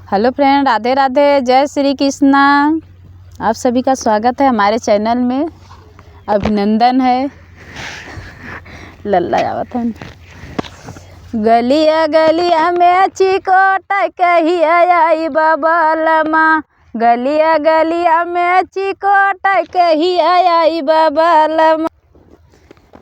Hello friend, Radhe Radhe, जय श्री कृष्णा। आप सभी का स्वागत है हमारे चैनल में। अभिनंदन है। लल्ला आवत है। गलिया गलिया में चिकोट कहिया आई बबलमा, गलिया गलिया में चिकोट कहिया आई बबलमा,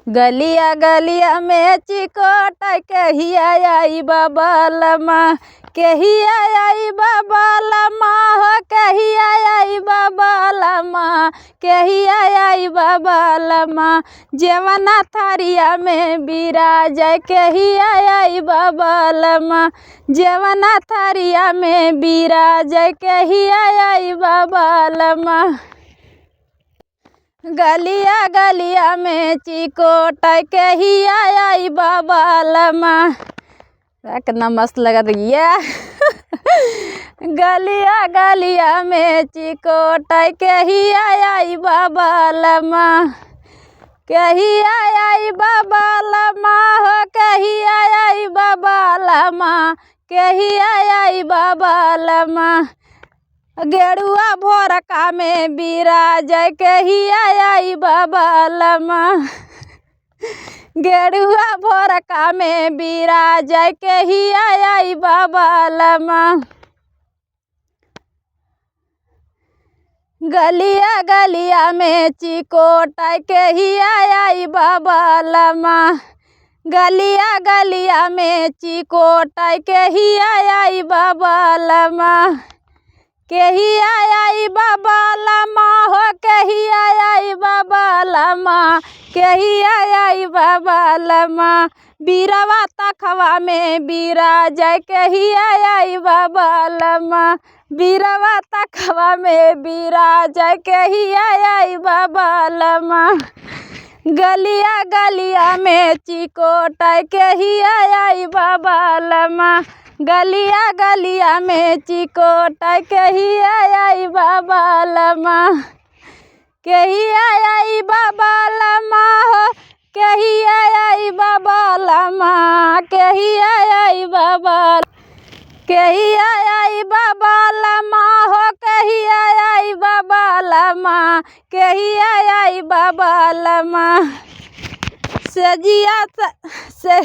गलिया गलिया में चिकोट कहिया आई बबलमा, कहिया आई बबलमा हो, कहिया आई बबलमा, कहिया आई बबलमा, जेवना थारिया में बिराज कहिया आई बबलमा, जेवना थारिया में बिराज कहिया आई बबलमा, गलिया गलिया में चिकोट कहिया आई बबलमा। कितना मस्त लगा ये। गलिया गलिया में चिकोट कहिया आई बबलमा, कहिया आई बबलमा हो, कहिया आई बबलमा, कहिया आई बबलमा, गेरुआ भोरका में बिराज कहिया आई बबलमा, गेरुआ भोरका में बिराज कहिया आई बबलमा, गलिया गलिया में चिकोट कहिया आई बबलमा, गलिया गलिया में चिकोट कहिया आई बबलमा, कहिया आई बबलमा हो, कहिया आई बबलमा, कहिया आई बबलमा, बीरवा तखवा में बिराज कहिया आई बबलमा, बीरवा तखवा में बिराज कहिया आई बबलमा, गलिया गलिया में चिकोट कहिया आई बबलमा, गलिया गलिया में चिकोट कहिया आई बबलमा, कहिया आई बबलमा हो, कहिया आई बबलमा, कहिया आई बबल, कहिया आई बबलमा हो, कहिया आई बबलमा, कहिया आई बबलमा, सजिया से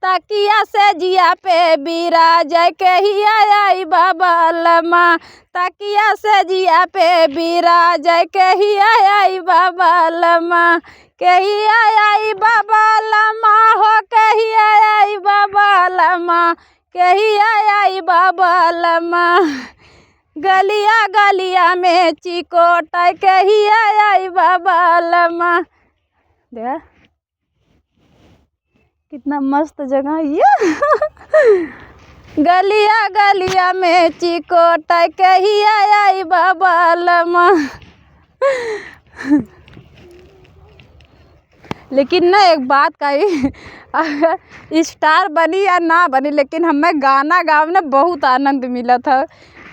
तकिया से जिया पे बिराज कहिया आई बबलमा, तकिया से जिया पे बिराज कहिया आई बबलमा, कहिया आई बबलमा हो, कहिया आई बबलमा, कहिया आई बबलमा, गलिया गलिया में चिकोट कहिया आई बबलमा। देखा कितना मस्त जगह ये। गलिया गलिया में चिकोट कहिया आई बबलमा। लेकिन ना एक बात कही, अगर स्टार बनी या ना बनी, लेकिन हमें गाना गाने में बहुत आनंद मिला था।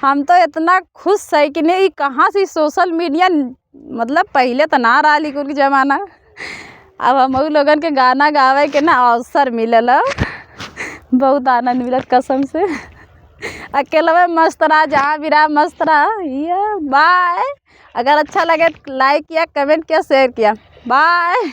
हम तो इतना खुश है कि नहीं, कहाँ से सोशल मीडिया मतलब पहले तो ना रहा लेकिन ज़माना, अब हम लोगन के गाना गावे के ना अवसर मिलल, बहुत आनंद मिलत कसम से। अकेला में मस्त रहा, जहाँ भी रहा मस्त रहा। ये बाय। अगर अच्छा लगे लाइक किया, कमेंट किया, शेयर किया। बाय।